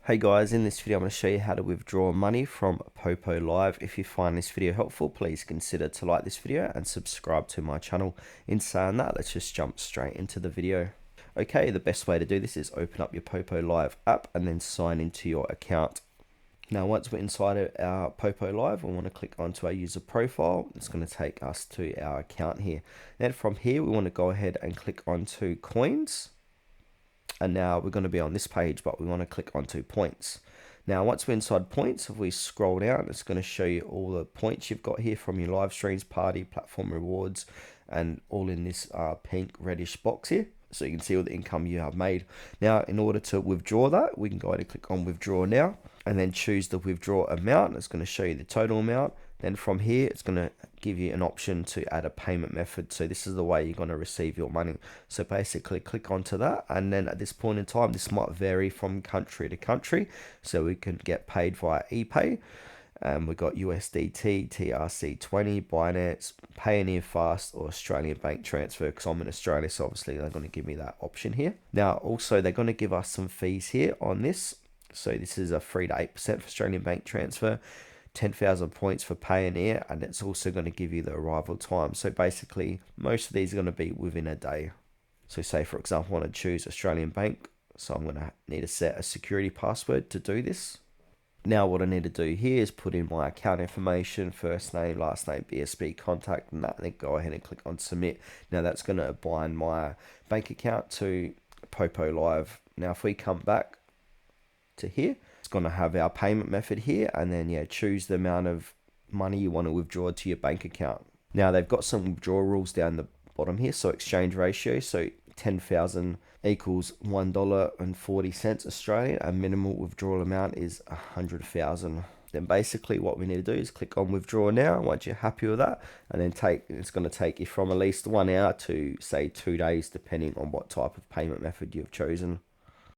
Hey guys, in this video I'm going to show you how to withdraw money from Poppo Live. If you find this video helpful, please consider to like this video and subscribe to my channel. In saying that, let's just jump straight into the video. Okay, the best way to do this is open up your Poppo Live app and then sign into your account. Now once we're inside of our Poppo Live, we want to click onto our user profile. It's going to take us to our account here. Then from here we want to go ahead and click onto coins. And now we're going to be on this page, but we want to click onto points. Now, once we're inside points, if we scroll down, it's going to show you all the points you've got here from your live streams, party, platform rewards, and all in this pink reddish box here. So you can see all the income you have made. Now, in order to withdraw that, we can go ahead and click on withdraw now, and then choose the withdraw amount. It's going to show you the total amount. Then from here, it's going to give you an option to add a payment method. So this is the way you're going to receive your money. So basically click onto that. And then at this point in time, this might vary from country to country. So we can get paid via ePay. We've got USDT, TRC20, Binance, Payoneer Fast, or Australian bank transfer, because I'm in Australia, so obviously they're going to give me that option here. Now, also, they're going to give us some fees here on this. So this is a 3 to 8% for Australian bank transfer, 10,000 points for Payoneer, and it's also going to give you the arrival time. So basically, most of these are going to be within a day. So say, for example, I want to choose Australian bank. So I'm going to need to set a security password to do this. Now what I need to do here is put in my account information, first name, last name, BSB, contact, and that, and then go ahead and click on submit. Now that's going to bind my bank account to Poppo Live. Now if we come back to here, it's going to have our payment method here, and then choose the amount of money you want to withdraw to your bank account. Now they've got some withdrawal rules down the bottom here. So exchange ratio, so 10,000 equals $1.40 Australian, and minimal withdrawal amount is 100,000. Then basically what we need to do is click on withdraw now once you're happy with that, and then it's going to take you from at least 1 hour to say 2 days, depending on what type of payment method you've chosen.